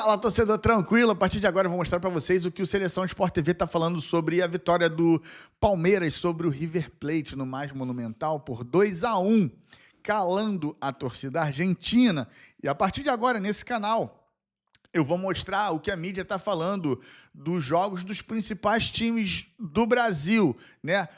Fala, torcedor tranquilo. A partir de agora eu vou mostrar para vocês o que o Seleção Sport TV está falando sobre a vitória do Palmeiras sobre o River Plate no mais monumental por 2-1, calando a torcida argentina. E a partir de agora, nesse canal, eu vou mostrar o que a mídia está falando dos jogos dos principais times do Brasil, né?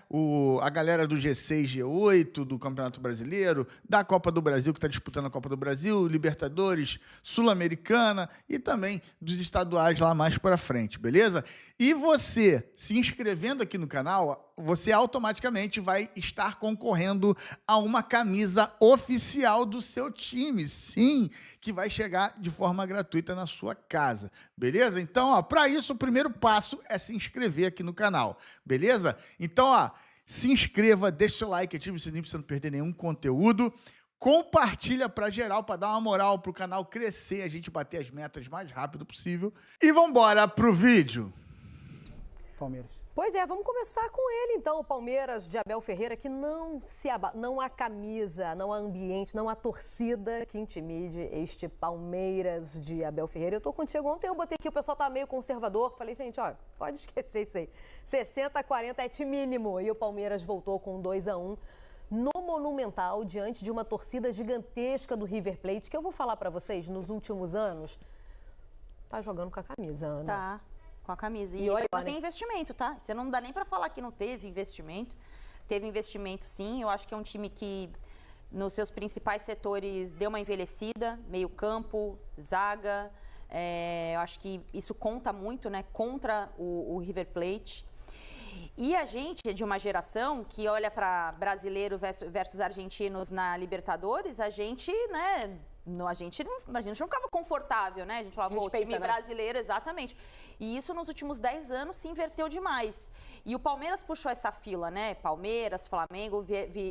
A galera do G6, G8, do Campeonato Brasileiro, da Copa do Brasil, que está disputando a Copa do Brasil, Libertadores, Sul-Americana e também dos estaduais lá mais para frente, beleza? E você, se inscrevendo aqui no canal, você automaticamente vai estar concorrendo a uma camisa oficial do seu time, sim, que vai chegar de forma gratuita na sua casa, beleza? Então, para isso, o primeiro passo é se inscrever aqui no canal, beleza? Então, se inscreva, deixa o seu like, ative o sininho para você não perder nenhum conteúdo, compartilha para geral, para dar uma moral para o canal crescer, a gente bater as metas mais rápido possível. E vamos embora pro vídeo. Palmeiras. Pois é, vamos começar com ele então, o Palmeiras de Abel Ferreira, que não há camisa, não há ambiente, não há torcida que intimide este Palmeiras de Abel Ferreira. Eu tô contigo, ontem eu botei aqui, o pessoal tá meio conservador, falei, gente, ó, pode esquecer isso aí, 60-40 é mínimo, e o Palmeiras voltou com 2-1 no Monumental, diante de uma torcida gigantesca do River Plate, que eu vou falar pra vocês, nos últimos anos, tá jogando com a camisa, Ana. Tá. Com a camisa. E olha, não tem investimento, tá? Você não dá nem para falar que não teve investimento. Teve investimento, sim. Eu acho que é um time que, nos seus principais setores, deu uma envelhecida. Meio campo, zaga. Eu acho que isso conta muito, né? Contra o River Plate. E a gente é de uma geração que olha para brasileiro versus argentinos na Libertadores. A gente, né... A gente não ficava confortável, né? A gente falava, o time brasileiro, exatamente. E isso nos últimos 10 anos se inverteu demais. E o Palmeiras puxou essa fila, né? Palmeiras, Flamengo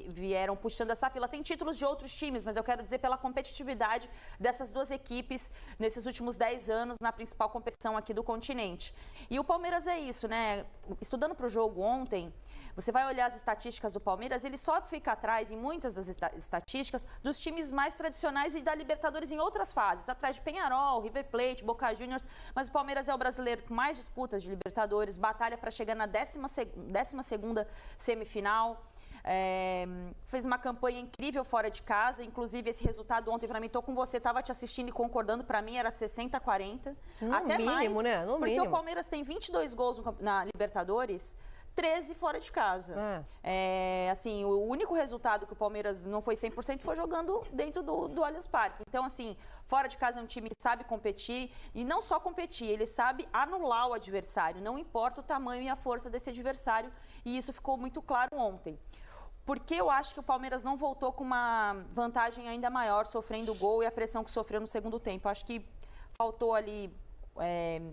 vieram puxando essa fila. Tem títulos de outros times, mas eu quero dizer pela competitividade dessas duas equipes nesses últimos 10 anos na principal competição aqui do continente. E o Palmeiras é isso, né? Estudando para o jogo ontem, você vai olhar as estatísticas do Palmeiras, ele só fica atrás, em muitas das estatísticas, dos times mais tradicionais e da Libertadores em outras fases, atrás de Peñarol, River Plate, Boca Juniors, mas o Palmeiras é o brasileiro com mais disputas de Libertadores, batalha para chegar na 12ª semifinal, fez uma campanha incrível fora de casa, inclusive esse resultado ontem para mim, tô com você, tava te assistindo e concordando, para mim era 60-40, até mínimo, mais, né? No porque mínimo. o Palmeiras tem 22 gols na Libertadores, 13 fora de casa. Assim, o único resultado que o Palmeiras não foi 100% foi jogando dentro do Allianz Parque. Então, assim, fora de casa é um time que sabe competir e não só competir, ele sabe anular o adversário, não importa o tamanho e a força desse adversário, e isso ficou muito claro ontem. Porque eu acho que o Palmeiras não voltou com uma vantagem ainda maior, sofrendo o gol e a pressão que sofreu no segundo tempo. Acho que faltou ali...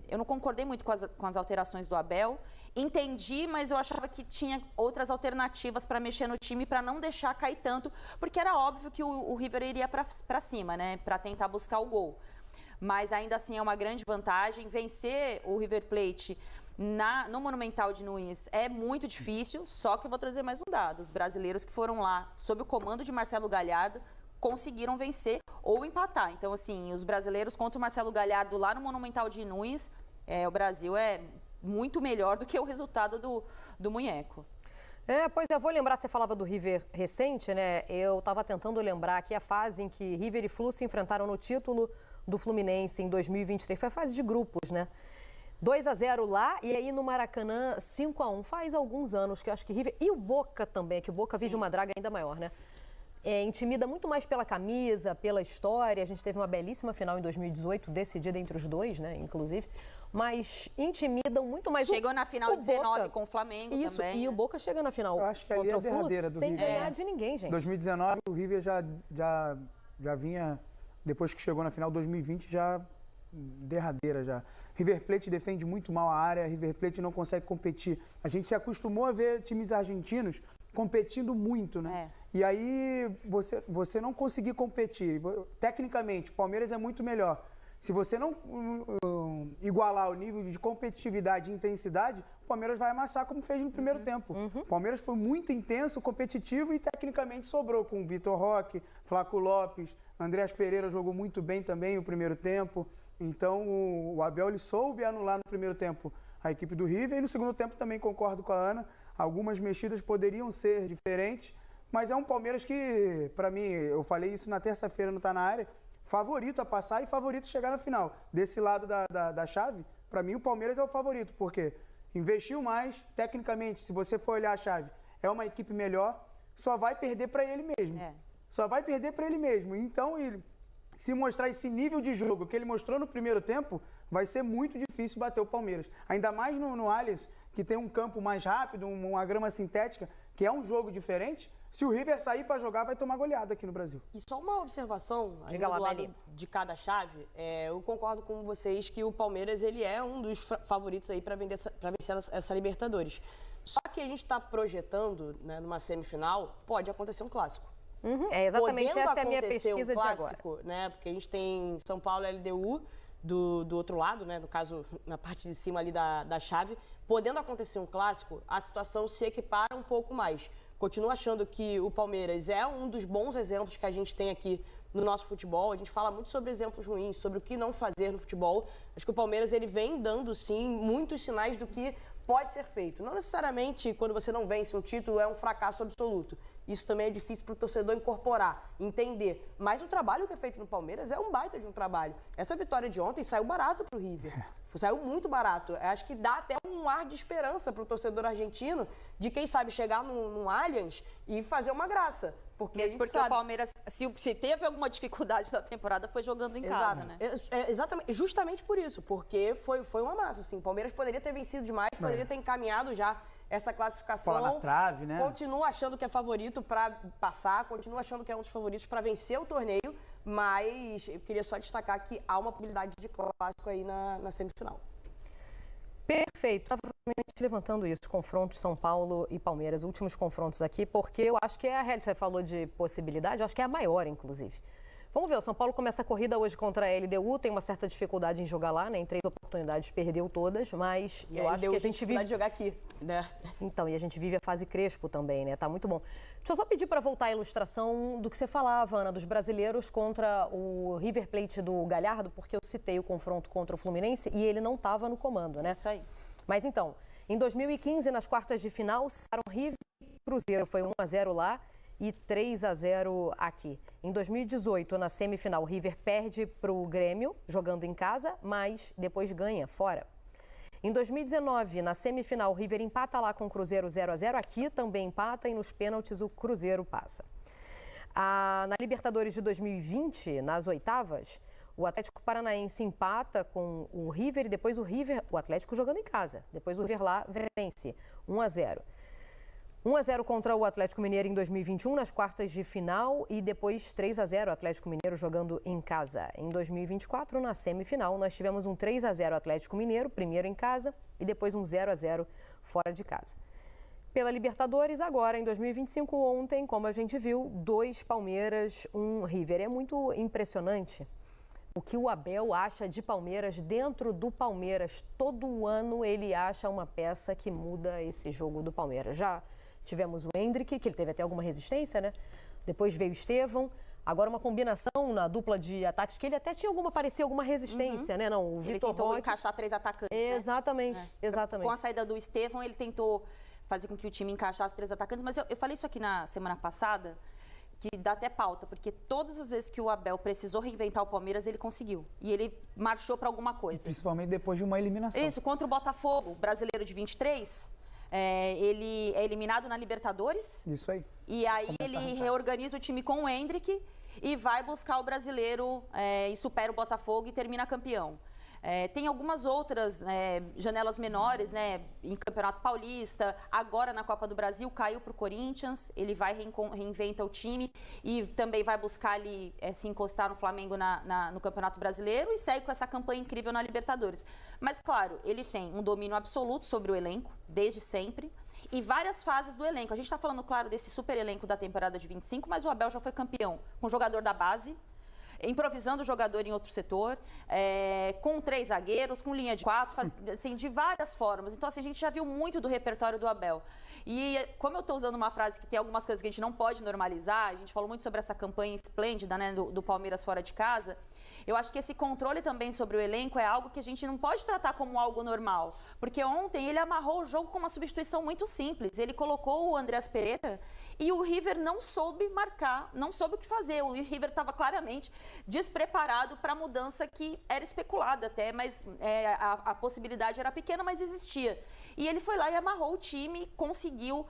eu não concordei muito com as alterações do Abel, entendi, mas eu achava que tinha outras alternativas para mexer no time, para não deixar cair tanto, porque era óbvio que o River iria para cima, né, para tentar buscar o gol. Mas ainda assim é uma grande vantagem. Vencer o River Plate no Monumental de Nunes é muito difícil, só que eu vou trazer mais um dado. Os brasileiros que foram lá, sob o comando de Marcelo Galhardo, conseguiram vencer ou empatar. Então, assim, os brasileiros contra o Marcelo Galhardo lá no Monumental de Nunes, o Brasil é muito melhor do que o resultado do Munheco. Pois é, vou lembrar, você falava do River recente, né? Eu estava tentando lembrar aqui a fase em que River e Flu se enfrentaram no título do Fluminense em 2023. Foi a fase de grupos, né? 2-0 lá e aí no Maracanã 5-1. Faz alguns anos que eu acho que River... E o Boca também, que o Boca vive uma draga ainda maior, né? Intimida muito mais pela camisa, pela história. A gente teve uma belíssima final em 2018, decidida entre os dois, né, inclusive. Mas intimidam muito mais. Chegou na final de 19 Boca, com o Flamengo isso, também. E o Boca chega na final eu acho que ali é a derradeira do sem River, ganhar de ninguém, gente. 2019 o River já vinha, depois que chegou na final 2020, já derradeira já. River Plate defende muito mal a área, River Plate não consegue competir. A gente se acostumou a ver times argentinos competindo muito, né? E aí você não conseguir competir. Tecnicamente, o Palmeiras é muito melhor. Se você não igualar o nível de competitividade e intensidade, o Palmeiras vai amassar como fez no primeiro tempo. O Palmeiras foi muito intenso, competitivo e tecnicamente sobrou com Vitor Roque, Flaco Lopes, Andreas Pereira jogou muito bem também no primeiro tempo. Então, o Abel ele soube anular no primeiro tempo a equipe do River e no segundo tempo também concordo com a Ana. Algumas mexidas poderiam ser diferentes, mas é um Palmeiras que, para mim, eu falei isso na terça-feira no Tá Na Área, favorito a passar e favorito a chegar na final. Desse lado da chave, para mim o Palmeiras é o favorito, porque investiu mais, tecnicamente, se você for olhar a chave, é uma equipe melhor, só vai perder para ele mesmo. Só vai perder para ele mesmo. Então, se mostrar esse nível de jogo que ele mostrou no primeiro tempo, vai ser muito difícil bater o Palmeiras. Ainda mais no Allianz, que tem um campo mais rápido, uma grama sintética, que é um jogo diferente. Se o River sair para jogar, vai tomar goleada aqui no Brasil. E só uma observação, Diga lá, do lado Meli. de cada chave, eu concordo com vocês que o Palmeiras ele é um dos favoritos aí para vencer essa Libertadores. Só que a gente está projetando, né, numa semifinal, pode acontecer um clássico. É exatamente Podendo essa é a minha acontecer pesquisa um de agora. clássico, né? Porque a gente tem São Paulo e LDU do outro lado, né? No caso, na parte de cima ali da chave. Podendo acontecer um clássico, a situação se equipara um pouco mais. Continuo achando que o Palmeiras é um dos bons exemplos que a gente tem aqui no nosso futebol. A gente fala muito sobre exemplos ruins, sobre o que não fazer no futebol. Acho que o Palmeiras ele vem dando, sim, muitos sinais do que pode ser feito. Não necessariamente quando você não vence um título é um fracasso absoluto. Isso também é difícil para o torcedor incorporar, entender. Mas o trabalho que é feito no Palmeiras é um baita de um trabalho. Essa vitória de ontem saiu barato para o River. Saiu muito barato. Acho que dá até um ar de esperança para o torcedor argentino de, quem sabe, chegar num Allianz e fazer uma graça. Porque Mesmo porque o Palmeiras, se teve alguma dificuldade na temporada, foi jogando em casa, né? Exatamente, justamente por isso, porque foi um amasso, assim. O Palmeiras poderia ter vencido demais, poderia ter encaminhado já essa classificação. Bola na trave, né? Continuo achando que é favorito para passar, continuo achando que é um dos favoritos para vencer o torneio, mas eu queria só destacar que há uma possibilidade de clássico aí na semifinal. Perfeito. Estava levantando isso, confrontos São Paulo e Palmeiras, últimos confrontos aqui, porque eu acho que é a realidade. Você falou de possibilidade, eu acho que é a maior, inclusive. Vamos ver, o São Paulo começa a corrida hoje contra a LDU, tem uma certa dificuldade em jogar lá, né? Em 3 oportunidades perdeu todas, mas eu acho que a gente vive de jogar aqui, né? Então, e a gente vive a fase Crespo também, né? Tá muito bom. Deixa eu só pedir para voltar a ilustração do que você falava, Ana, dos brasileiros contra o River Plate do Galhardo, porque eu citei o confronto contra o Fluminense e ele não estava no comando, né? Isso aí. Mas então, em 2015, nas quartas de final, River e Cruzeiro, foi 1-0 lá e 3-0 aqui. Em 2018, na semifinal, o River perde para o Grêmio, jogando em casa, mas depois ganha fora. Em 2019, na semifinal, o River empata lá com o Cruzeiro 0-0. Aqui também empata e nos pênaltis o Cruzeiro passa. Na Libertadores de 2020, nas oitavas, o Atlético Paranaense empata com o River e depois o Atlético jogando em casa. Depois o River lá vence 1-0. 1-0 contra o Atlético Mineiro em 2021, nas quartas de final, e depois 3-0 Atlético Mineiro jogando em casa. Em 2024, na semifinal, nós tivemos um 3-0 Atlético Mineiro, primeiro em casa, e depois um 0-0 fora de casa. Pela Libertadores, agora, em 2025, ontem, como a gente viu, 2 Palmeiras, 1 River. É muito impressionante o que o Abel acha de Palmeiras dentro do Palmeiras. Todo ano ele acha uma peça que muda esse jogo do Palmeiras. Já tivemos o Endrick, que ele teve até alguma resistência, né? Depois veio o Estevão. Agora uma combinação na dupla de ataques, que ele até tinha parecia alguma resistência, né? Não, o Ele Vitor tentou Roque. encaixar 3 atacantes, Exatamente, né? exatamente. Com a saída do Estevão, ele tentou fazer com que o time encaixasse 3 atacantes. Mas eu falei isso aqui na semana passada, que dá até pauta, porque todas as vezes que o Abel precisou reinventar o Palmeiras, ele conseguiu. E ele marchou para alguma coisa. Principalmente depois de uma eliminação. Isso, contra o Botafogo, brasileiro de 23, ele é eliminado na Libertadores. Isso aí. E aí ele reorganiza o time com o Endrick e vai buscar o brasileiro e supera o Botafogo e termina campeão. Tem algumas outras janelas menores, né, em Campeonato Paulista, agora na Copa do Brasil, caiu para o Corinthians, ele vai reinventa o time e também vai buscar ali se encostar no Flamengo no Campeonato Brasileiro e segue com essa campanha incrível na Libertadores. Mas, claro, ele tem um domínio absoluto sobre o elenco, desde sempre, e várias fases do elenco. A gente está falando, claro, desse super elenco da temporada de 25, mas o Abel já foi campeão com jogador da base, improvisando o jogador em outro setor, com 3 zagueiros, com linha de 4, assim, de várias formas. Então, assim, a gente já viu muito do repertório do Abel. E como eu estou usando uma frase que tem algumas coisas que a gente não pode normalizar, a gente falou muito sobre essa campanha esplêndida, né, do Palmeiras fora de casa, Eu acho que esse controle também sobre o elenco é algo que a gente não pode tratar como algo normal. Porque ontem ele amarrou o jogo com uma substituição muito simples. Ele colocou o Andreas Pereira e o River não soube marcar, não soube o que fazer. O River estava claramente despreparado para a mudança que era especulada até, mas a possibilidade era pequena, mas existia. E ele foi lá e amarrou o time, conseguiu,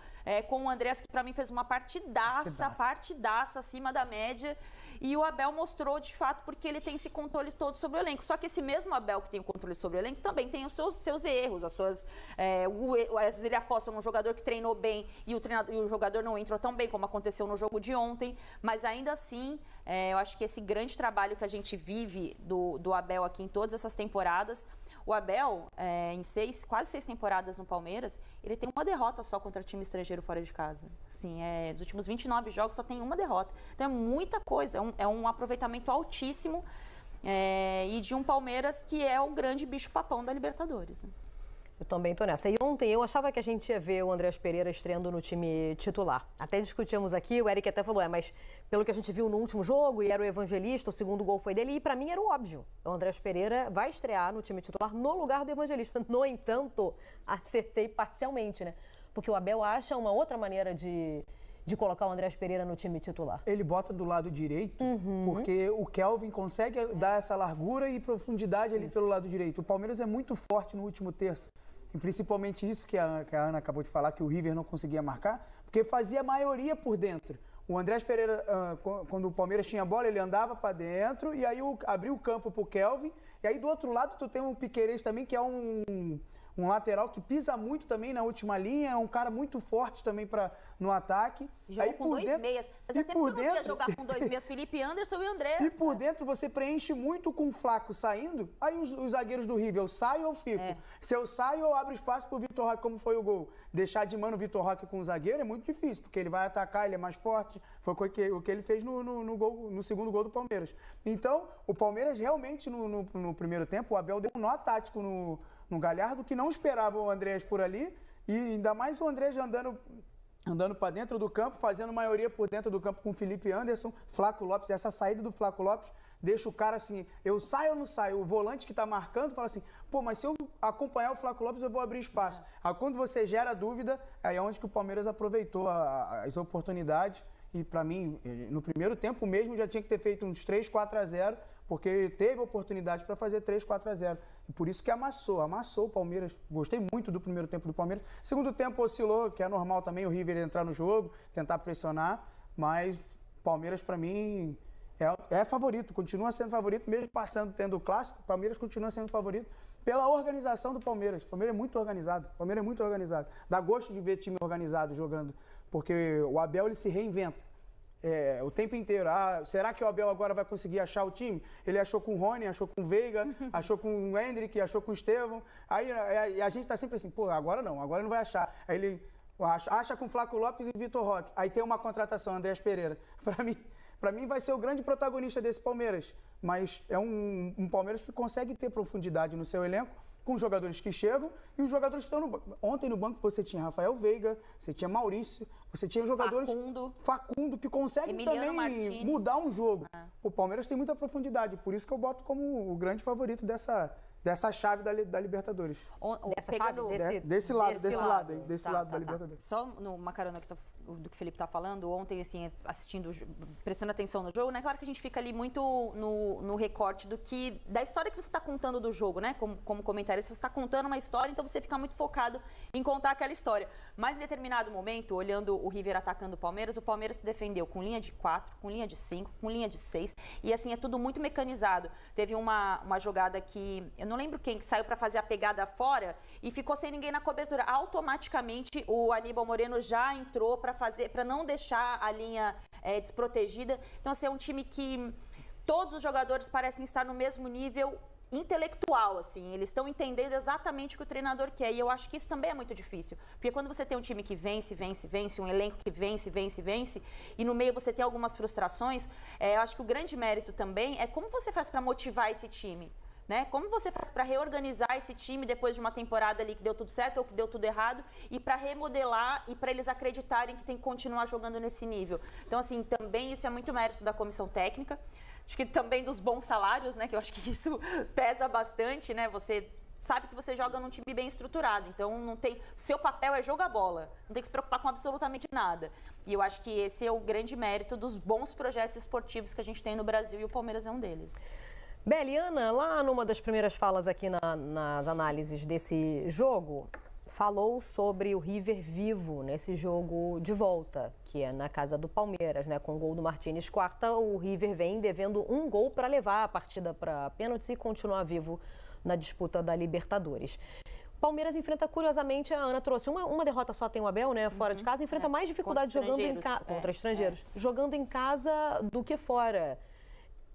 com o Andreas, que para mim fez uma partidaça acima da média. E o Abel mostrou, de fato, porque ele tem esse controle todo sobre o elenco. Só que esse mesmo Abel que tem o controle sobre o elenco também tem os seus erros, às vezes ele aposta num jogador que treinou bem e o jogador não entrou tão bem, como aconteceu no jogo de ontem. Mas ainda assim, eu acho que esse grande trabalho que a gente vive do Abel aqui em todas essas temporadas, o Abel, em quase 6 temporadas no Palmeiras, ele tem uma derrota só contra time estrangeiro fora de casa. Assim, nos últimos 29 jogos só tem uma derrota. Então é muita coisa, é um aproveitamento altíssimo e de um Palmeiras que é o grande bicho-papão da Libertadores. Né? Eu também tô nessa. E ontem eu achava que a gente ia ver o Andreas Pereira estreando no time titular. Até discutimos aqui, o Eric até falou, mas pelo que a gente viu no último jogo, e era o Evangelista, o segundo gol foi dele, e pra mim era o óbvio. O Andreas Pereira vai estrear no time titular no lugar do Evangelista. No entanto, acertei parcialmente, né? Porque o Abel acha uma outra maneira de colocar o Andreas Pereira no time titular. Ele bota do lado direito, porque o Kelvin consegue dar essa largura e profundidade ali pelo lado direito. O Palmeiras é muito forte no último terço. E principalmente isso que a Ana acabou de falar, que o River não conseguia marcar, porque fazia a maioria por dentro. O Andreas Pereira, quando o Palmeiras tinha bola, ele andava para dentro e aí abriu o campo pro Kelvin. E aí do outro lado tu tem um Piquerez também, que é um lateral que pisa muito também na última linha, é um cara muito forte também no ataque. Joga com dois meias. Mas até porque não ia jogar com 2 meias, Felipe Anderson e Andrés. E por dentro você preenche muito com o Flaco saindo, aí os zagueiros do River, eu saio ou fico? Se eu saio, eu abro espaço pro Vitor Roque, como foi o gol. Deixar de mano o Vitor Roque com o zagueiro é muito difícil, porque ele vai atacar, ele é mais forte. Foi o que ele fez no segundo gol do Palmeiras. Então, o Palmeiras realmente, no primeiro tempo, o Abel deu um nó tático no Galhardo, que não esperava o Andrés por ali, e ainda mais o Andrés andando para dentro do campo, fazendo maioria por dentro do campo com o Felipe Anderson, Flaco Lopes. Essa saída do Flaco Lopes deixa o cara assim, eu saio ou não saio? O volante que está marcando fala assim, mas se eu acompanhar o Flaco Lopes eu vou abrir espaço. Aí quando você gera dúvida, aí é onde que o Palmeiras aproveitou as oportunidades. E para mim, no primeiro tempo mesmo, já tinha que ter feito uns 3-4-0, porque teve oportunidade para fazer 3-4-0. E por isso que amassou o Palmeiras. Gostei muito do primeiro tempo do Palmeiras. Segundo tempo oscilou, que é normal também o River entrar no jogo, tentar pressionar, mas Palmeiras para mim é favorito, continua sendo favorito, mesmo tendo o clássico, o Palmeiras continua sendo favorito pela organização do Palmeiras. O Palmeiras é muito organizado. Dá gosto de ver time organizado jogando, porque o Abel ele se reinventa. O tempo inteiro. Será que o Abel agora vai conseguir achar o time? Ele achou com o Rony, achou com o Veiga, achou com o Hendrick, achou com o Estevão. Aí a gente tá sempre assim, agora não vai achar. Aí ele acha com o Flaco Lopes e Vitor Roque. Aí tem uma contratação, Andreas Pereira. Para mim vai ser o grande protagonista desse Palmeiras. Mas é um Palmeiras que consegue ter profundidade no seu elenco, com os jogadores que chegam e os jogadores que estão no banco. Ontem no banco você tinha Rafael Veiga, você tinha Maurício, você tinha jogadores... Facundo, que conseguem também Martins. Mudar um jogo. O Palmeiras tem muita profundidade, por isso que eu boto como o grande favorito dessa chave da Libertadores. Desse lado da Libertadores. Só numa carona do que o Felipe está falando, ontem, assim, assistindo, prestando atenção no jogo, né? Claro que a gente fica ali muito no recorte da história que você está contando do jogo, né? Como comentarista, você está contando uma história, então você fica muito focado em contar aquela história. Mas em determinado momento, olhando o River atacando o Palmeiras se defendeu com linha de 4, com linha de 5, com linha de 6, e assim, é tudo muito mecanizado. Teve uma jogada que, eu não lembro quem, que saiu para fazer a pegada fora e ficou sem ninguém na cobertura. Automaticamente, o Aníbal Moreno já entrou para não deixar a linha desprotegida. Então, assim, é um time que todos os jogadores parecem estar no mesmo nível intelectual, assim, eles estão entendendo exatamente o que o treinador quer, e eu acho que isso também é muito difícil, porque quando você tem um time que vence, um elenco que vence, e no meio você tem algumas frustrações, eu acho que o grande mérito também é como você faz para motivar esse time, né? Como você faz para reorganizar esse time depois de uma temporada ali que deu tudo certo ou que deu tudo errado, e para remodelar e para eles acreditarem que tem que continuar jogando nesse nível. Então, assim, também isso é muito mérito da comissão técnica. acho que também dos bons salários, né? Que eu acho que isso pesa bastante, né? Você sabe que você joga num time bem estruturado, então não tem, seu papel é jogar bola, não tem que se preocupar com absolutamente nada. E eu acho que esse é o grande mérito dos bons projetos esportivos que a gente tem no Brasil e o Palmeiras é um deles. Beliana, lá numa das primeiras falas aqui nas análises desse jogo, falou sobre o River vivo nesse jogo de volta, que é na casa do Palmeiras, né? Com o gol do Martínez quarta, o River vem devendo um gol para levar a partida para pênaltis e continuar vivo na disputa da Libertadores. Palmeiras enfrenta, curiosamente, a Ana trouxe uma derrota só, tem o Abel, né? Fora de casa, enfrenta mais dificuldade jogando em casa contra estrangeiros, jogando em casa do que fora.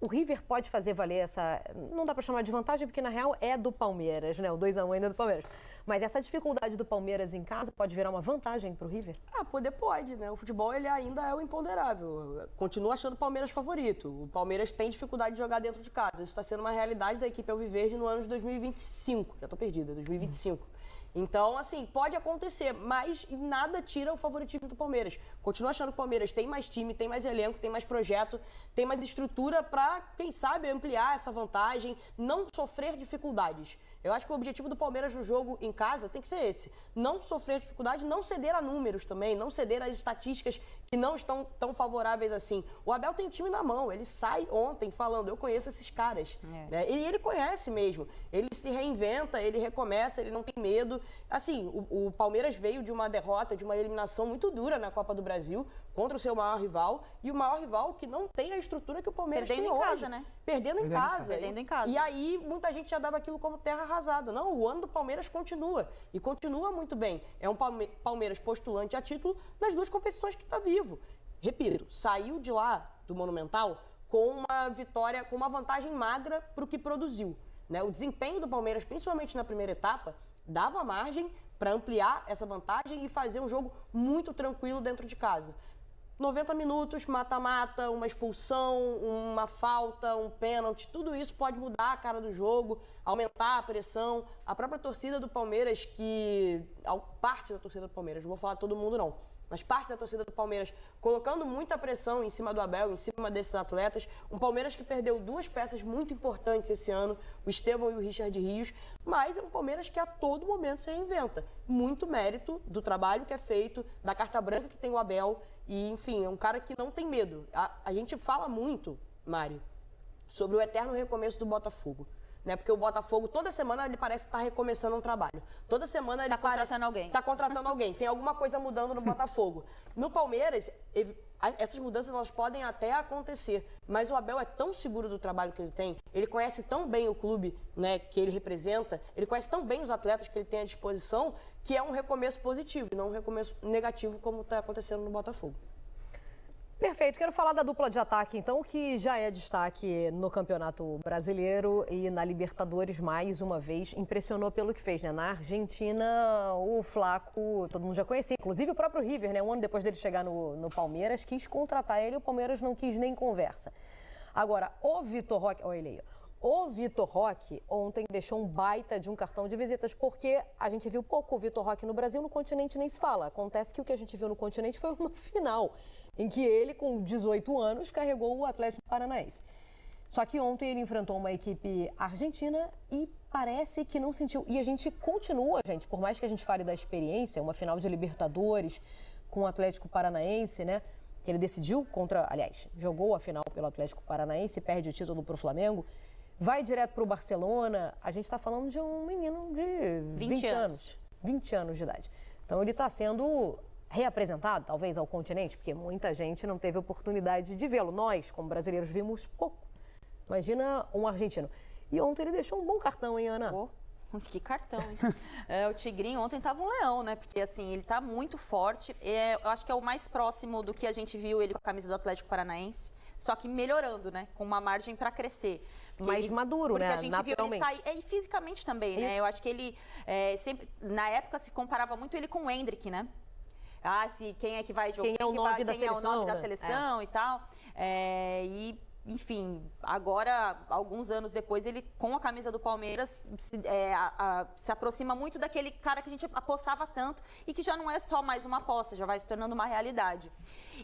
O River pode fazer valer essa... Não dá para chamar de vantagem, porque na real é do Palmeiras, né? O 2-1 ainda é do Palmeiras. Mas essa dificuldade do Palmeiras em casa pode virar uma vantagem para o River? Poder pode, né? O futebol, ele ainda é o imponderável. Continuo achando o Palmeiras favorito. O Palmeiras tem dificuldade de jogar dentro de casa. Isso está sendo uma realidade da equipe Alviverde no ano de 2025. Já estou perdida, 2025. Então, assim, pode acontecer, mas nada tira o favoritismo do Palmeiras. Continuo achando que o Palmeiras tem mais time, tem mais elenco, tem mais projeto, tem mais estrutura para, quem sabe, ampliar essa vantagem, não sofrer dificuldades. Eu acho que o objetivo do Palmeiras no jogo em casa tem que ser esse. Não sofrer dificuldade, não ceder a números também, não ceder às estatísticas que não estão tão favoráveis assim. O Abel tem o time na mão, ele sai ontem falando, eu conheço esses caras. Né? E ele conhece mesmo. Ele se reinventa, ele recomeça, ele não tem medo. Assim, o Palmeiras veio de uma derrota, de uma eliminação muito dura na Copa do Brasil contra o seu maior rival, e o maior rival que não tem a estrutura que o Palmeiras tem hoje. Perdendo em casa, né? Perdendo em casa. E aí, muita gente já dava aquilo como terra arrasada. Não, o ano do Palmeiras continua. E continua muito bem. É um Palmeiras postulante a título nas duas competições que está vivo. Repito, saiu de lá, do Monumental, com uma vitória, com uma vantagem magra para o que produziu. Né? O desempenho do Palmeiras, principalmente na primeira etapa, dava margem para ampliar essa vantagem e fazer um jogo muito tranquilo dentro de casa. 90 minutos, mata-mata, uma expulsão, uma falta, um pênalti, tudo isso pode mudar a cara do jogo, aumentar a pressão. A própria torcida do Palmeiras, parte da torcida do Palmeiras, não vou falar todo mundo não, mas parte da torcida do Palmeiras colocando muita pressão em cima do Abel, em cima desses atletas. Um Palmeiras que perdeu duas peças muito importantes esse ano, o Estevão e o Richard Rios, mas é um Palmeiras que a todo momento se reinventa. Muito mérito do trabalho que é feito, da carta branca que tem o Abel. E, enfim, é um cara que não tem medo. A gente fala muito, Mário, sobre o eterno recomeço do Botafogo. Né? Porque o Botafogo, toda semana, ele parece estar recomeçando um trabalho. Toda semana ele contratando alguém. Está contratando alguém. Tem alguma coisa mudando no Botafogo. No Palmeiras, essas mudanças elas podem até acontecer. Mas o Abel é tão seguro do trabalho que ele tem, ele conhece tão bem o clube, né, que ele representa, ele conhece tão bem os atletas que ele tem à disposição, que é um recomeço positivo e não um recomeço negativo como está acontecendo no Botafogo. Perfeito. Quero falar da dupla de ataque, então, que já é destaque no Campeonato Brasileiro e na Libertadores, mais uma vez. Impressionou pelo que fez, né? Na Argentina, o Flaco, todo mundo já conhecia. Inclusive o próprio River, né? Um ano depois dele chegar no Palmeiras, quis contratar ele e o Palmeiras não quis nem conversa. Agora, o Vitor Roque... Olha ele aí, ó. O Vitor Roque ontem deixou um baita de um cartão de visitas, porque a gente viu pouco o Vitor Roque no Brasil, no continente nem se fala. Acontece que o que a gente viu no continente foi uma final, em que ele, com 18 anos, carregou o Atlético Paranaense. Só que ontem ele enfrentou uma equipe argentina e parece que não sentiu. E a gente continua, gente, por mais que a gente fale da experiência, uma final de Libertadores com o Atlético Paranaense, né? Que ele decidiu jogou a final pelo Atlético Paranaense, perde o título para o Flamengo. Vai direto para o Barcelona, a gente está falando de um menino de 20 anos. 20 anos de idade. Então ele está sendo reapresentado, talvez, ao continente, porque muita gente não teve oportunidade de vê-lo. Nós, como brasileiros, vimos pouco. Imagina um argentino. E ontem ele deixou um bom cartão, hein, Ana? Que cartão, hein? O Tigrinho ontem estava um leão, né? Porque, assim, ele está muito forte. Eu acho que é o mais próximo do que a gente viu ele com a camisa do Atlético Paranaense. Só que melhorando, né? Com uma margem para crescer. Mais maduro, né? Porque a gente viu ele sair... E fisicamente também, né? Eu acho que ele sempre... Na época se comparava muito ele com o Endrick, né? Quem é que vai jogar? Quem é o 9 da seleção, e tal. E enfim, agora, alguns anos depois, ele, com a camisa do Palmeiras, se aproxima muito daquele cara que a gente apostava tanto e que já não é só mais uma aposta, já vai se tornando uma realidade.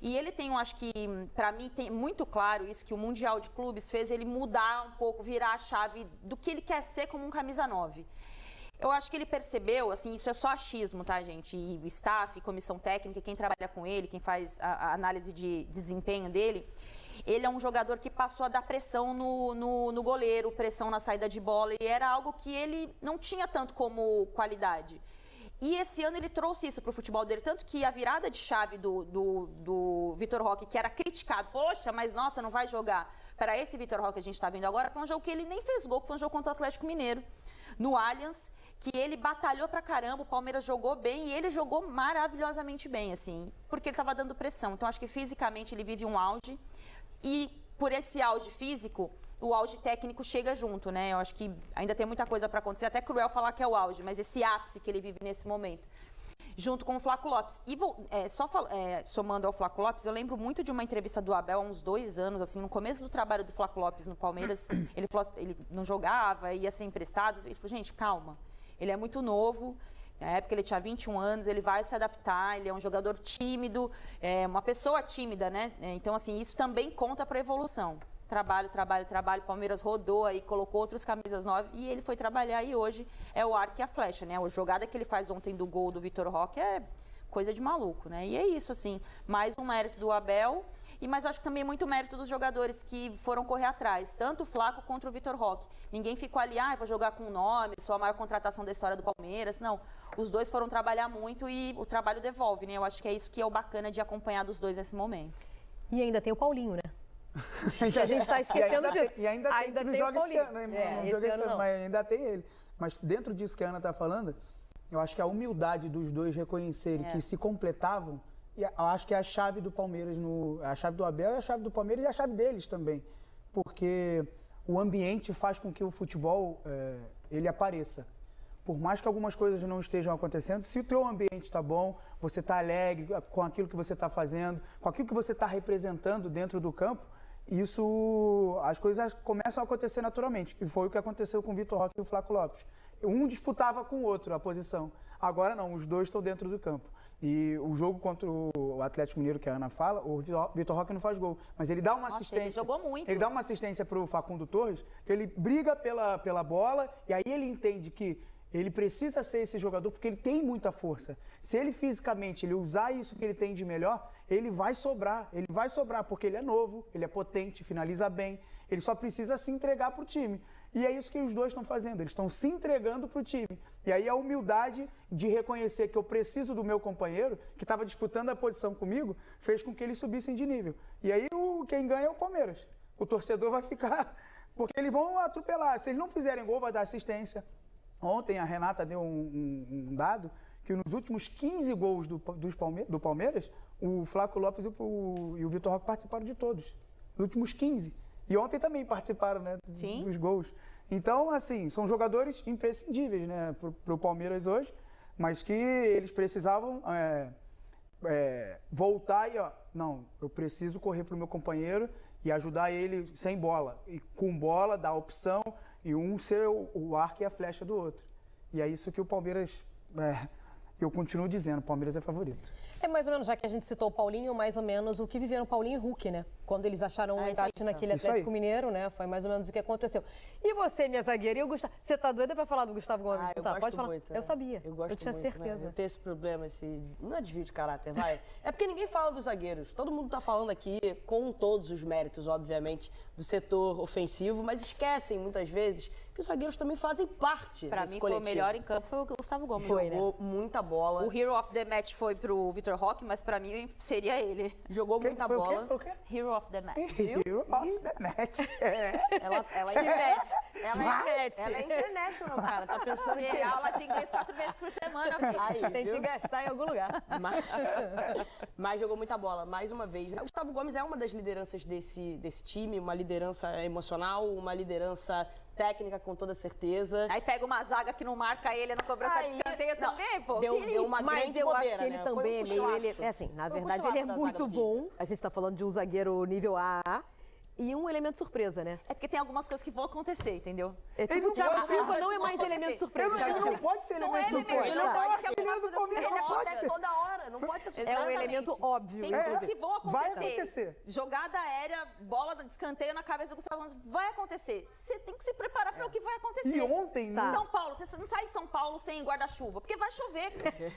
E ele tem, eu acho que, para mim, tem muito claro isso, que o Mundial de Clubes fez ele mudar um pouco, virar a chave do que ele quer ser como um camisa 9. Eu acho que ele percebeu, assim, isso é só achismo, tá, gente? E o staff, comissão técnica, quem trabalha com ele, quem faz a análise de desempenho dele, ele é um jogador que passou a dar pressão no goleiro, pressão na saída de bola, e era algo que ele não tinha tanto como qualidade. E esse ano ele trouxe isso para o futebol dele, tanto que a virada de chave do Vitor Roque, que era criticado, poxa, mas nossa, não vai jogar, para esse Vitor Roque que a gente está vendo agora, foi um jogo que ele nem fez gol, que foi um jogo contra o Atlético Mineiro, no Allianz, que ele batalhou pra caramba, o Palmeiras jogou bem e ele jogou maravilhosamente bem, assim, porque ele estava dando pressão. Então, acho que fisicamente ele vive um auge e por esse auge físico, o auge técnico chega junto, né? Eu acho que ainda tem muita coisa para acontecer, até cruel falar que é o auge, mas esse ápice que ele vive nesse momento, junto com o Flaco Lopes. E somando ao Flaco Lopes, eu lembro muito de uma entrevista do Abel há uns 2 anos, assim, no começo do trabalho do Flaco Lopes no Palmeiras, ele falou, ele não jogava, ia ser emprestado, ele falou, gente, calma, ele é muito novo, na época ele tinha 21 anos, ele vai se adaptar, ele é um jogador tímido, uma pessoa tímida, né? Então, assim, isso também conta para a evolução. Trabalho, Palmeiras rodou aí, colocou outros camisas 9 e ele foi trabalhar e hoje é o arco e a flecha, né? A jogada que ele faz ontem do gol do Vitor Roque é coisa de maluco, né? E é isso, assim, mais um mérito do Abel, mas eu acho que também muito mérito dos jogadores que foram correr atrás, tanto o Flaco quanto o Vitor Roque. Ninguém ficou ali, vou jogar com o nome, sou a maior contratação da história do Palmeiras. Não, os dois foram trabalhar muito e o trabalho devolve, né? Eu acho que é isso que é o bacana de acompanhar dos dois nesse momento. E ainda tem o Paulinho, né? Que a gente está esquecendo disso. E ainda tem o Paulinho. Esse ano não. Mas ainda tem ele. Mas dentro disso que a Ana está falando, eu acho que a humildade dos dois reconhecerem que se completavam, e eu acho que é a chave do Palmeiras, a chave do Abel é a chave do Palmeiras e a chave deles também. Porque o ambiente faz com que o futebol ele apareça. Por mais que algumas coisas não estejam acontecendo, se o teu ambiente está bom, você está alegre com aquilo que você está fazendo, com aquilo que você está representando dentro do campo, as coisas começam a acontecer naturalmente. E foi o que aconteceu com o Vitor Roque e o Flaco Lopes. Um disputava com o outro a posição. Agora não, os dois estão dentro do campo. E o jogo contra o Atlético Mineiro, que a Ana fala, o Vitor Roque não faz gol. Mas ele dá uma assistência. Ele jogou muito. Ele dá uma assistência para o Facundo Torres, que ele briga pela bola, e aí ele entende que ele precisa ser esse jogador porque ele tem muita força. Se ele fisicamente ele usar isso que ele tem de melhor, ele vai sobrar porque ele é novo, ele é potente, finaliza bem, ele só precisa se entregar para o time. E é isso que os dois estão fazendo, eles estão se entregando para o time. E aí a humildade de reconhecer que eu preciso do meu companheiro, que estava disputando a posição comigo, fez com que eles subissem de nível. E aí quem ganha é o Palmeiras. O torcedor vai ficar, porque eles vão atropelar. Se eles não fizerem gol, vai dar assistência. Ontem a Renata deu um dado que nos últimos 15 gols do Palmeiras, o Flaco Lopes e o Vitor Roque participaram de todos. Nos últimos 15. E ontem também participaram, né, dos gols. Então, assim, são jogadores imprescindíveis, né, para o Palmeiras hoje, mas que eles precisavam voltar e, não, eu preciso correr para o meu companheiro e ajudar ele sem bola. E com bola, dar opção, e um ser o arco e a flecha do outro. E é isso que o Palmeiras, eu continuo dizendo, o Palmeiras é favorito. É mais ou menos, já que a gente citou o Paulinho, mais ou menos o que viveram Paulinho e Hulk, né? Quando eles acharam um encaixe naquele Atlético Mineiro, né? Foi mais ou menos o que aconteceu. E você, minha zagueira, e o Gustavo? Você tá doida pra falar do Gustavo Gomes? Eu Pode gosto falar. muito. Eu sabia. Eu tinha muito, certeza. Né? Eu tenho esse problema, não é desvio de caráter, vai. É porque ninguém fala dos zagueiros. Todo mundo tá falando aqui, com todos os méritos, obviamente, do setor ofensivo, mas esquecem muitas vezes que os zagueiros também fazem parte pra desse mim, coletivo. Foi o melhor em campo, foi o Gustavo Gomes. Jogou muita bola. O Hero of the Match foi pro Vitor Roque, mas pra mim seria ele. Jogou muita bola. Foi o quê? Hero of the Match. Hero of the Match. Ela Se mete. Ela é international, cara. Tá pensando Tem que aula de inglês 4 vezes por semana, filho. Aí, Tem que gastar em algum lugar. Mas jogou muita bola, mais uma vez. O Gustavo Gomes é uma das lideranças desse time, uma liderança emocional, uma liderança técnica, com toda certeza. Aí pega uma zaga que não marca ele na cobrança de escanteio também, pô. Deu uma Mas grande eu bobeira, acho que ele né? também é meio... Foi um cochilaço. assim, na Foi um verdade, ele é cochilaço da muito zaga do bom. A gente tá falando de um zagueiro nível AA. e um elemento surpresa, né? É porque tem algumas coisas que vão acontecer, entendeu? É tipo, Ele não o Thiago pode ser- Silva não é mais Pode elemento ser. surpresa. Ele não pode ser Não é elemento elemento, surpresa. ele não Ele pode é ser artilheiro do Palmeiras, não pode Acontece ser. toda hora, não pode ser surpresa. É um Exatamente. elemento óbvio. Tem né? coisas que vão Vai acontecer. acontecer. Jogada aérea, bola de escanteio na cabeça do Gustavo Gomes, vai acontecer. Você tem que se preparar para o que vai acontecer. E ontem, Tá. São Paulo, você não sai de São Paulo sem guarda-chuva, porque vai chover.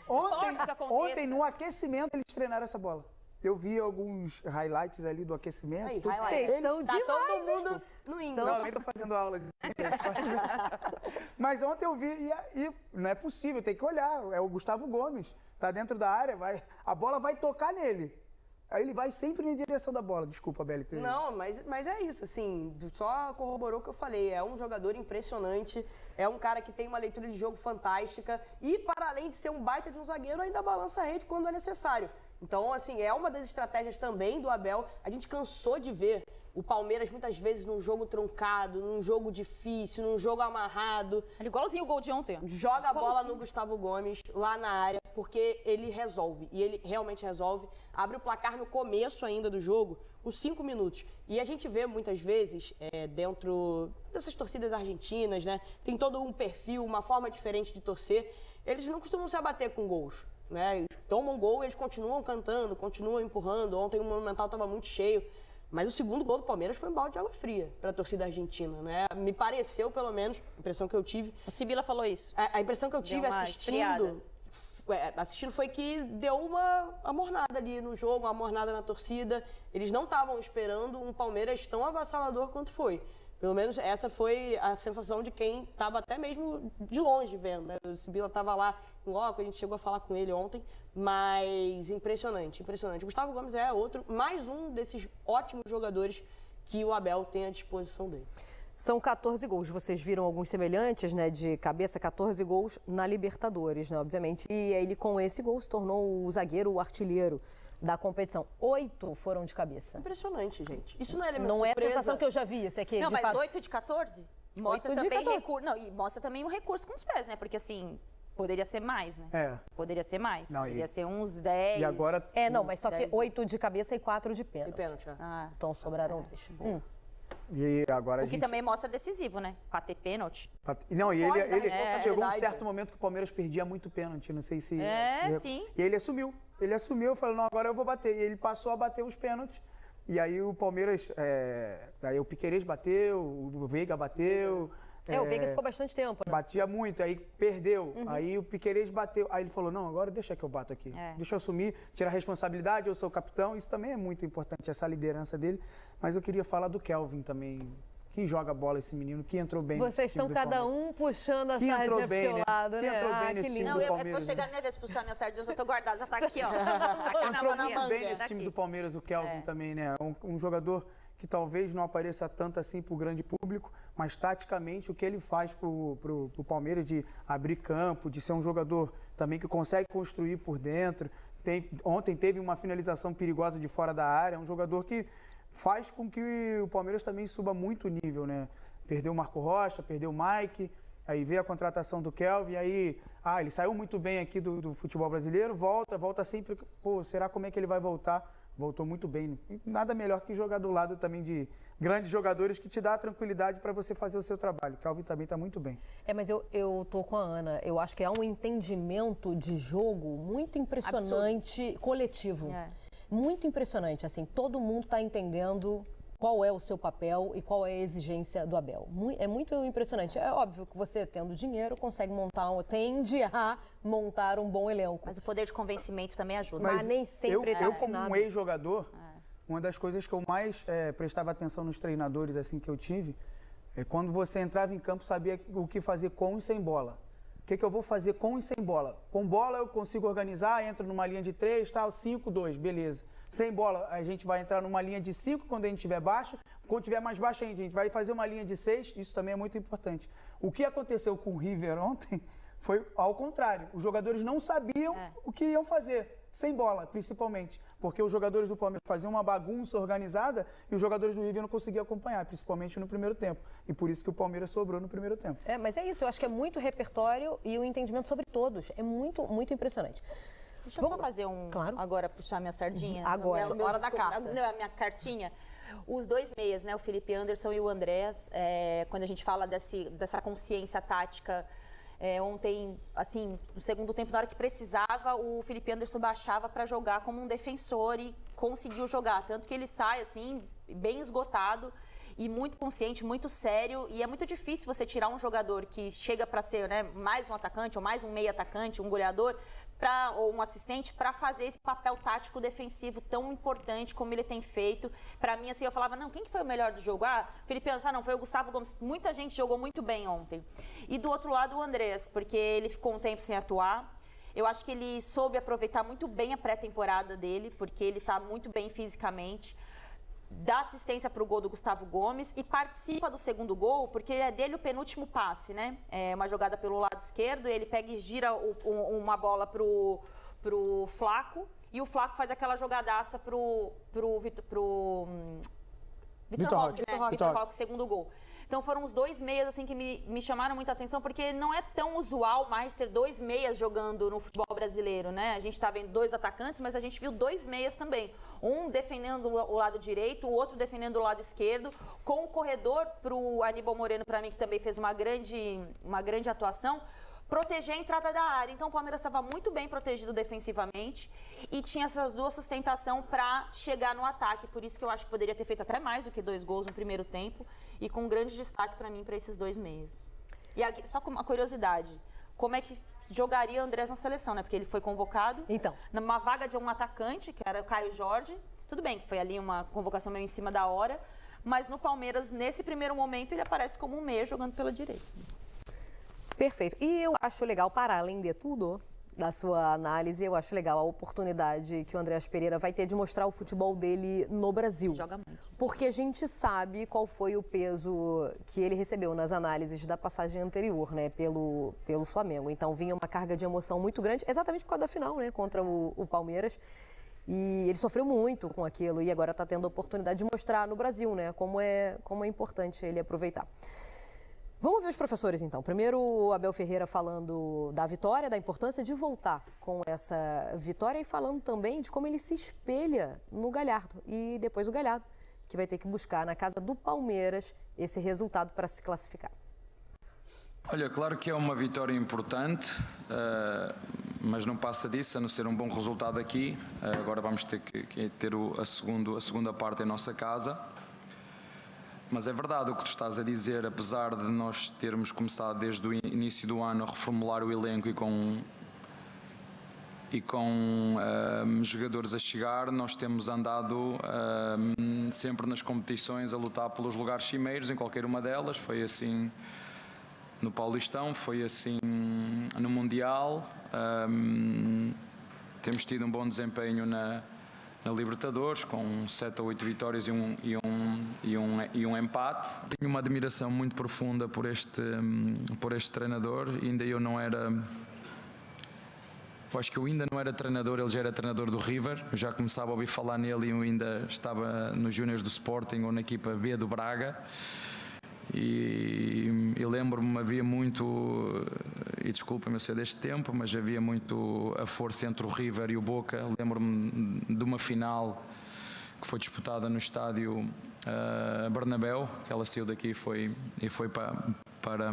Não ontem, importa o que aconteça. ontem, no aquecimento, eles treinaram essa bola. Eu vi alguns highlights ali do aquecimento. Aí, tudo. highlights. Vocês estão Tá demais, todo mundo no indo. Não, nem tô fazendo aula de Mas ontem eu vi e não é possível, tem que olhar. É o Gustavo Gomes, tá dentro da área, a bola vai tocar nele. Aí ele vai sempre na direção da bola. Desculpa, Beli. Não, mas é isso, assim, só corroborou o que eu falei. É um jogador impressionante, é um cara que tem uma leitura de jogo fantástica e, para além de ser um baita de um zagueiro, ainda balança a rede quando é necessário. Então, assim, é uma das estratégias também do Abel. A gente cansou de ver o Palmeiras muitas vezes num jogo truncado, num jogo difícil, num jogo amarrado. Igualzinho o gol de ontem. Ó. Joga a bola no Gustavo Gomes, lá na área, porque ele resolve. E ele realmente resolve. Abre o placar no começo ainda do jogo, com 5 minutos. E a gente vê muitas vezes, dentro dessas torcidas argentinas, né? Tem todo um perfil, uma forma diferente de torcer. Eles não costumam se abater com gols, né? Eles tomam gol e eles continuam cantando, continuam empurrando. Ontem o Monumental estava muito cheio. Mas o segundo gol do Palmeiras foi um balde de água fria para a torcida argentina, né? Me pareceu, pelo menos, a impressão que eu tive... O Sibila falou isso. A impressão que eu tive uma assistindo foi que deu uma amornada ali no jogo, uma amornada na torcida. Eles não estavam esperando um Palmeiras tão avassalador quanto foi. Pelo menos essa foi a sensação de quem estava até mesmo de longe vendo, né? O Sibila estava lá em loco, a gente chegou a falar com ele ontem, mas impressionante, impressionante. O Gustavo Gomes é mais um desses ótimos jogadores que o Abel tem à disposição dele. São 14 gols. Vocês viram alguns semelhantes, né? De cabeça, 14 gols na Libertadores, né? Obviamente. E ele, com esse gol, se tornou o zagueiro, o artilheiro da competição. 8 foram de cabeça. Impressionante, gente. Isso não é elemento Não é a surpresa. sensação que eu já vi. Isso aqui, Não, de mas fato... 8 de 14? Mostra 8 de também 14. recurso. Não, e mostra também o recurso com os pés, né? Porque assim, poderia ser mais, né? É. Poderia ser mais. Não, Poderia ser uns 10. E agora... Não, mas só que 10. 8 de cabeça e 4 de Tem pênalti. pênalti, ó. Ah. Então sobraram 2. E agora O que também mostra decisivo, né? Pra ter pênalti. Não, e Foge da ele chegou um responsabilidade. certo momento que o Palmeiras perdia muito pênalti, não sei se... Sim. E ele assumiu. Ele assumiu, falou, não, agora eu vou bater. E ele passou a bater os pênaltis. E aí o Palmeiras... Aí o Piquerez bateu, o Veiga bateu... O Veiga ficou bastante tempo, né? Batia muito, aí perdeu. Aí o Piquerez bateu. Aí ele falou, não, agora deixa que eu bato aqui. Deixa eu assumir, tirar a responsabilidade, eu sou o capitão. Isso também é muito importante, essa liderança dele. Mas eu queria falar do Kelvin também. Que joga bola esse menino, que entrou bem nesse Vocês time estão do cada Palmeiras. um puxando a Que sardinha entrou pro bem, seu né? lado, Que né? entrou bem Que nesse time lindo. do Não, quando Palmeiras, chegar né? a minha vez de puxar minha sardinha, eu já tô guardada, já tá aqui, ó. Entrou Na muito manga, bem tá nesse time aqui. do Palmeiras, o Kelvin também, né? Um jogador que talvez não apareça tanto assim pro grande público, mas taticamente o que ele faz pro Palmeiras de abrir campo, de ser um jogador também que consegue construir por dentro. Ontem teve uma finalização perigosa de fora da área, é um jogador que faz com que o Palmeiras também suba muito o nível, né? Perdeu o Marco Rocha, perdeu o Mike, aí veio a contratação do Kelvin, aí ele saiu muito bem aqui do futebol brasileiro, volta sempre, será como é que ele vai voltar? Voltou muito bem. E nada melhor que jogar do lado também de grandes jogadores que te dá a tranquilidade para você fazer o seu trabalho. O Kelvin também está muito bem. Mas eu tô com a Ana. Eu acho que é um entendimento de jogo muito impressionante, coletivo. Muito impressionante. Assim, todo mundo está entendendo qual é o seu papel e qual é a exigência do Abel. É muito impressionante. É óbvio que você, tendo dinheiro, consegue tende a montar um bom elenco. Mas o poder de convencimento também ajuda. Mas nem sempre eu como afinado. um ex-jogador, uma das coisas que eu mais prestava atenção nos treinadores assim que eu tive, é quando você entrava em campo, sabia o que fazer com e sem bola. O que eu vou fazer com e sem bola? Com bola eu consigo organizar, entro numa linha de 3, 5, 2, beleza. Sem bola, a gente vai entrar numa linha de 5 quando a gente estiver baixo. Quando estiver mais baixo ainda, a gente vai fazer uma linha de 6. Isso também é muito importante. O que aconteceu com o River ontem foi ao contrário. Os jogadores não sabiam o que iam fazer, sem bola, principalmente. Porque os jogadores do Palmeiras faziam uma bagunça organizada e os jogadores do River não conseguiam acompanhar, principalmente no primeiro tempo. E por isso que o Palmeiras sobrou no primeiro tempo. Mas é isso. Eu acho que é muito repertório e o entendimento sobre todos. É muito, muito impressionante. Deixa eu só fazer Claro. agora puxar minha sardinha. Agora. Hora da carta. Não, a minha cartinha. Os dois meias, né, o Felipe Anderson e o Andreas, quando a gente fala dessa consciência tática, ontem, assim, no segundo tempo, na hora que precisava, o Felipe Anderson baixava para jogar como um defensor e conseguiu jogar, tanto que ele sai, assim, bem esgotado e muito consciente, muito sério, e é muito difícil você tirar um jogador que chega para ser, né, mais um atacante ou mais um meia atacante, um goleador, ou um assistente, para fazer esse papel tático defensivo tão importante como ele tem feito. Para mim, assim, eu falava, não, quem que foi o melhor do jogo? Felipe Anderson, não, foi o Gustavo Gomes. Muita gente jogou muito bem ontem. E do outro lado, o Andreas, porque ele ficou um tempo sem atuar. Eu acho que ele soube aproveitar muito bem a pré-temporada dele, porque ele está muito bem fisicamente. Dá assistência para o gol do Gustavo Gomes e participa do segundo gol, porque é dele o penúltimo passe, né? É uma jogada pelo lado esquerdo, ele pega e gira uma bola pro Flaco, e o Flaco faz aquela jogadaça pro Vitor Roque, né? Vitor Roque, segundo gol. Então foram os dois meias assim que me chamaram muita atenção, porque não é tão usual mais ter dois meias jogando no futebol brasileiro, né? A gente está vendo dois atacantes, mas a gente viu dois meias também. Um defendendo o lado direito, o outro defendendo o lado esquerdo, com o corredor para o Aníbal Moreno, para mim, que também fez uma grande atuação, proteger a entrada da área. Então o Palmeiras estava muito bem protegido defensivamente e tinha essas duas sustentação para chegar no ataque. Por isso que eu acho que poderia ter feito até mais do que 2 gols no primeiro tempo, e com um grande destaque para mim para esses dois meias. E aqui, só com uma curiosidade, como é que jogaria o Andrés na seleção, né? Porque ele foi convocado numa vaga de um atacante, que era o Caio Jorge. Tudo bem que foi ali uma convocação meio em cima da hora, mas no Palmeiras, nesse primeiro momento, ele aparece como um meia jogando pela direita. Perfeito. E eu acho legal, para além de tudo, da sua análise, eu acho legal a oportunidade que o Andreas Pereira vai ter de mostrar o futebol dele no Brasil. Joga muito. Porque a gente sabe qual foi o peso que ele recebeu nas análises da passagem anterior, né, pelo Flamengo. Então vinha uma carga de emoção muito grande, exatamente por causa da final, né, contra o Palmeiras. E ele sofreu muito com aquilo e agora está tendo a oportunidade de mostrar no Brasil, né, como é importante ele aproveitar. Vamos ver os professores, então. Primeiro, o Abel Ferreira falando da vitória, da importância de voltar com essa vitória e falando também de como ele se espelha no Galhardo. E depois o Galhardo, que vai ter que buscar na casa do Palmeiras esse resultado para se classificar. Olha, claro que é uma vitória importante, mas não passa disso, a não ser um bom resultado aqui. Agora vamos ter que ter a segunda parte em nossa casa. Mas é verdade o que tu estás a dizer, apesar de nós termos começado desde o início do ano a reformular o elenco e com jogadores a chegar, nós temos andado sempre nas competições a lutar pelos lugares cimeiros, em qualquer uma delas. Foi assim no Paulistão, foi assim no Mundial. Temos tido um bom desempenho na Libertadores, com 7 ou 8 vitórias e um empate. Tenho uma admiração muito profunda por este treinador. Ainda eu não era... Eu acho que eu ainda não era treinador, ele já era treinador do River. Eu já começava a ouvir falar nele e eu ainda estava nos Júniors do Sporting ou na equipa B do Braga. E eu lembro-me, havia muito, e desculpa-me eu ser deste tempo, mas havia muito a força entre o River e o Boca. Lembro-me de uma final que foi disputada no estádio Bernabéu, que ela saiu daqui e foi para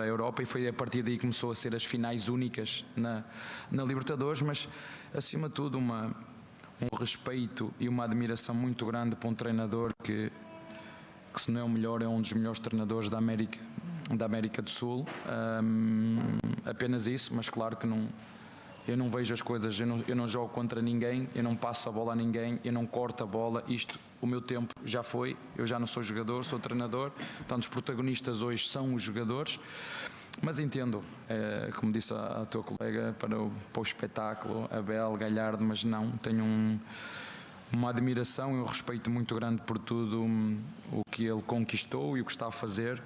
a Europa, e foi a partir daí que começou a ser as finais únicas na Libertadores, mas acima de tudo um respeito e uma admiração muito grande para um treinador que se não é o melhor, é um dos melhores treinadores da América do Sul. Apenas isso, mas claro que eu não vejo as coisas, eu não jogo contra ninguém, eu não passo a bola a ninguém, eu não corto a bola. O meu tempo já foi, eu já não sou jogador, sou treinador. Portanto, os protagonistas hoje são os jogadores. Mas entendo, como disse a tua colega, para o espetáculo, Abel, Galhardo, mas não, tenho uma admiração e um respeito muito grande por tudo o que ele conquistou e o que está a fazer,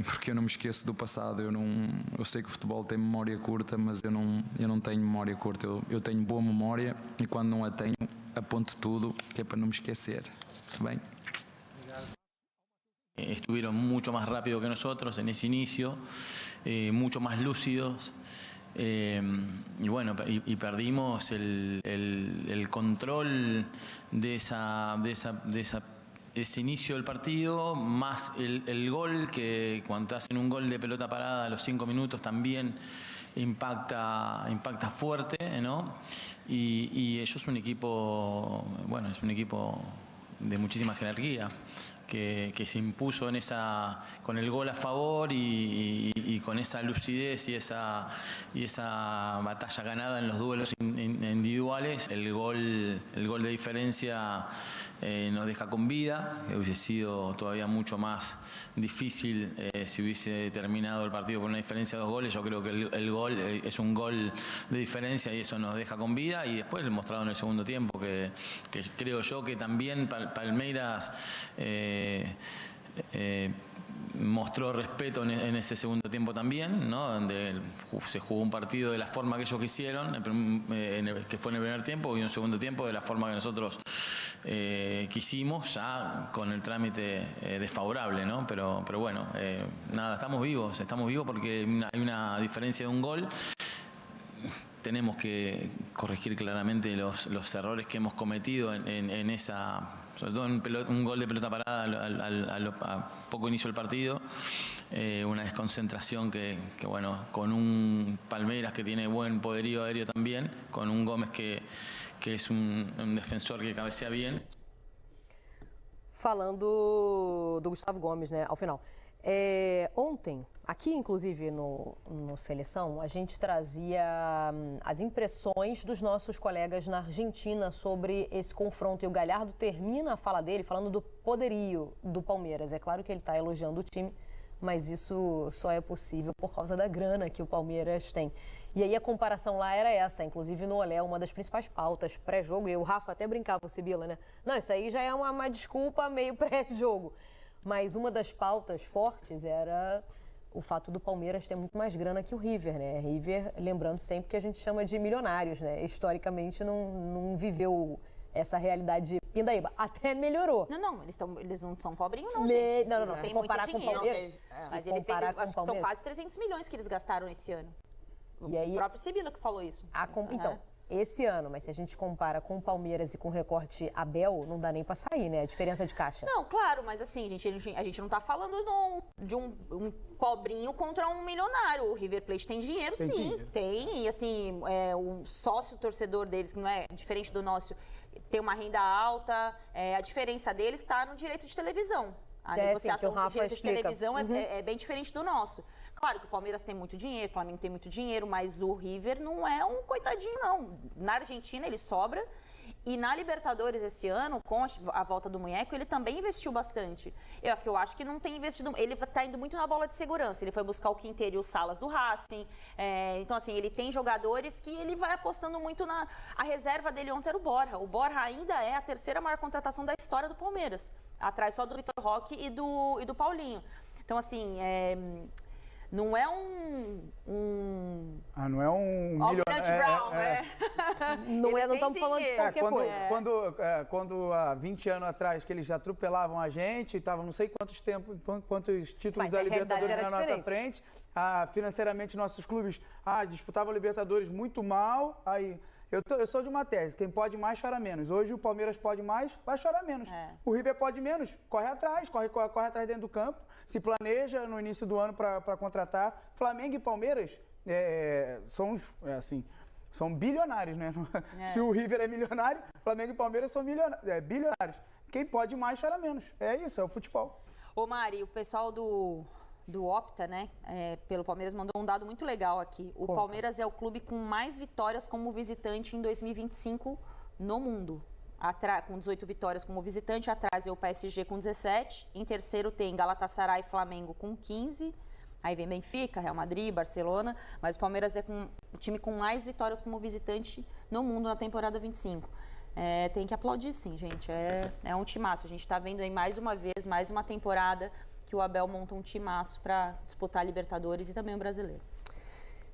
porque eu não me esqueço do passado. Eu sei que o futebol tem memória curta, mas eu não tenho memória curta. Eu tenho boa memória e quando não a tenho, aponto tudo, que é para não me esquecer. Bem? Estuvieron mucho más rápido que nosotros en ese inicio, mucho más lúcidos. Y bueno, y perdimos el control de ese inicio del partido, más el gol, que cuando hacen un gol de pelota parada a los 5 minutos también impacta fuerte, ¿no? Y ellos es un equipo de muchísima jerarquía, que se impuso con el gol a favor y con esa lucidez y esa batalla ganada en los duelos individuales. El gol de diferencia nos deja con vida. Hubiese sido todavía mucho más difícil si hubiese terminado el partido con una diferencia de 2 goles. Yo creo que el gol es un gol de diferencia y eso nos deja con vida. Y después el mostrado en el segundo tiempo, que creo yo que también Palmeiras mostró respeto en ese segundo tiempo también, ¿no? Donde se jugó un partido de la forma que ellos quisieron, que fue en el primer tiempo, y un segundo tiempo de la forma que nosotros quisimos, ya con el trámite desfavorable, ¿no? Pero bueno, nada, estamos vivos porque hay una diferencia de un gol. Tenemos que corregir claramente los errores que hemos cometido en esa, sobre todo en un gol de pelota parada a poco inicio del partido, una desconcentración que bueno, con un Palmeiras que tiene buen poderío aéreo también, con un Gómez que es un defensor que cabecea bien. Falando do Gustavo Gomes, né, ao final. Ontem, aqui inclusive no Seleção, a gente trazia as impressões dos nossos colegas na Argentina sobre esse confronto. E o Galhardo termina a fala dele falando do poderio do Palmeiras. É claro que ele está elogiando o time, mas isso só é possível por causa da grana que o Palmeiras tem. E aí a comparação lá era essa, inclusive no Olé, uma das principais pautas pré-jogo. E o Rafa até brincava, o Sibila, né? Não, isso aí já é uma desculpa meio pré-jogo. Mas uma das pautas fortes era o fato do Palmeiras ter muito mais grana que o River, né? River, lembrando sempre que a gente chama de milionários, né? Historicamente não viveu essa realidade de Pindaíba. Até melhorou. Não, eles não são pobrinhos não, gente. Não. Se comparar com o Palmeiras, mas eles acho que são quase 300 milhões que eles gastaram esse ano. E aí, o próprio Sibila que falou isso. Então, esse ano, mas se a gente compara com o Palmeiras e com o recorte Abel, não dá nem pra sair, né? A diferença de caixa. Não, claro, mas assim, a gente não tá falando de um pobrinho contra um milionário. O River Plate tem dinheiro, sim. Tem, e assim, o sócio torcedor deles, que não é diferente do nosso, tem uma renda alta. A diferença deles está no direito de televisão. A negociação do direito de televisão é bem diferente do nosso. Claro que o Palmeiras tem muito dinheiro, o Flamengo tem muito dinheiro, mas o River não é um coitadinho, não. Na Argentina ele sobra. E na Libertadores esse ano, com a volta do Munheco, ele também investiu bastante. Eu acho que não tem investido. Ele está indo muito na bola de segurança. Ele foi buscar o Quinteiro e o Salas do Racing. Então, assim, ele tem jogadores que ele vai apostando muito na. A reserva dele ontem era o Borja. O Borja ainda é a terceira maior contratação da história do Palmeiras. Atrás só do Vitor Roque e do Paulinho. Então, assim. Não é não é um milionário. Não estamos falando de qualquer coisa. Quando há 20 anos atrás que eles já atropelavam a gente, estavam não sei quantos títulos da Libertadores na nossa frente, financeiramente nossos clubes disputavam a Libertadores muito mal, aí... Eu sou de uma tese, quem pode mais chora menos. Hoje o Palmeiras pode mais, vai chorar menos. O River pode menos, corre atrás dentro do campo, se planeja no início do ano para contratar. Flamengo e Palmeiras são bilionários, né? Se o River é milionário, Flamengo e Palmeiras são bilionários. Quem pode mais chora menos. É isso, é o futebol. Ô Mari, o pessoal do Opta, né, pelo Palmeiras, mandou um dado muito legal aqui. O Palmeiras é o clube com mais vitórias como visitante em 2025 no mundo. Com 18 vitórias como visitante, atrás é o PSG com 17. Em terceiro tem Galatasaray e Flamengo com 15. Aí vem Benfica, Real Madrid, Barcelona. Mas o Palmeiras é o time com mais vitórias como visitante no mundo na temporada 25. Tem que aplaudir, sim, gente. É um timaço. A gente está vendo aí mais uma vez, mais uma temporada que o Abel monta um timaço para disputar a Libertadores e também o Brasileiro.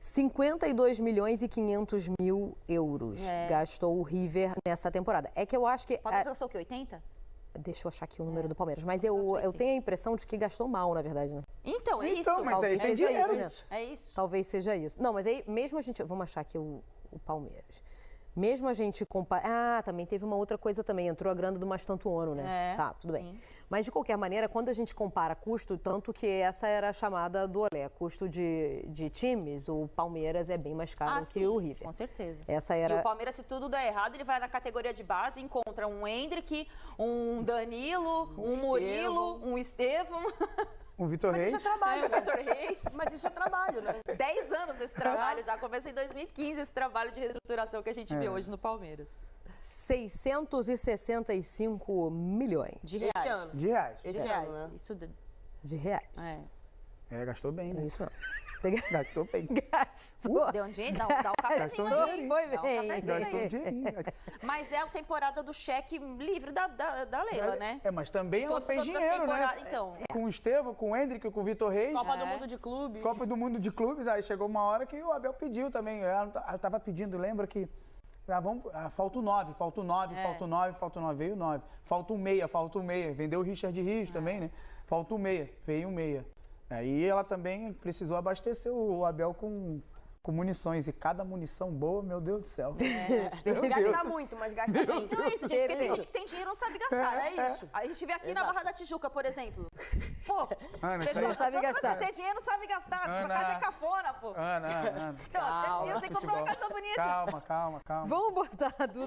52 milhões e 500 mil euros gastou o River nessa temporada. É que eu acho que... Palmeiras gastou o quê? 80? Deixa eu achar aqui o número do Palmeiras. Mas eu tenho a impressão de que gastou mal, na verdade, né? Então, é Então, isso. mas Talvez aí tem seja dinheiro. isso, né? É isso. Talvez seja isso. Não, mas aí, mesmo a gente... Vamos achar aqui o Palmeiras. Mesmo a gente comparar... Ah, também teve uma outra coisa também. Entrou a grana do Mastantuono, né? É, Tá, tudo bem. sim. Mas, de qualquer maneira, quando a gente compara custo, tanto que essa era a chamada do Olé, custo de times, o Palmeiras é bem mais caro que sim, o River. com certeza. Essa E era... o Palmeiras, se tudo der errado, ele vai na categoria de base, encontra um Hendrick, um Danilo, um Murilo, um Estevão, O Vitor Mas Reis. isso é trabalho, o né? Vitor Reis. Mas isso é trabalho, né? 10 anos desse trabalho já. Começa em 2015 esse trabalho de reestruturação que a gente vê hoje no Palmeiras. 665 milhões De Esse reais. ano. De reais. Esse ano, né? Isso de reais. é. Gastou bem, É né? isso mesmo. Gastou bem. Gastou. Deu um dinheiro? Dá um cafezinho Gastou aí. Foi Dá um bem. cafezinho Gastou aí. dinheirinho. Mas é a temporada do cheque livre da Leila, né? Mas também ela Todas fez as outras dinheiro, né? temporadas- Então. Com o Estevão, com o Hendrick, com o Vitor Reis. Copa do Mundo de Clube. Copa do Mundo de Clubes, aí chegou uma hora que o Abel pediu também. Eu tava pedindo, lembra que. Falta o 9, falta o 9, falta o 9, falta o 9, veio o 9. Falta um meia, falta um meia. Vendeu o Richard Rios também, né? Falta um meia, veio um meia. Aí ela também precisou abastecer o Abel com munições. E cada munição boa, meu Deus do céu. Gasta muito, mas gasta bem. Então é isso, gente. Porque tem gente que tem dinheiro e não sabe gastar. É isso. A gente vê aqui na Exato. Barra da Tijuca, por exemplo. Pô, Ana, isso pessoa aí- sabe gastar. Tem dinheiro não sabe gastar. Ana. Uma casa é cafona, pô. Ana. Então, tem dinheiro, tem que comprar uma casa bonita. Calma. Vamos botar a Duda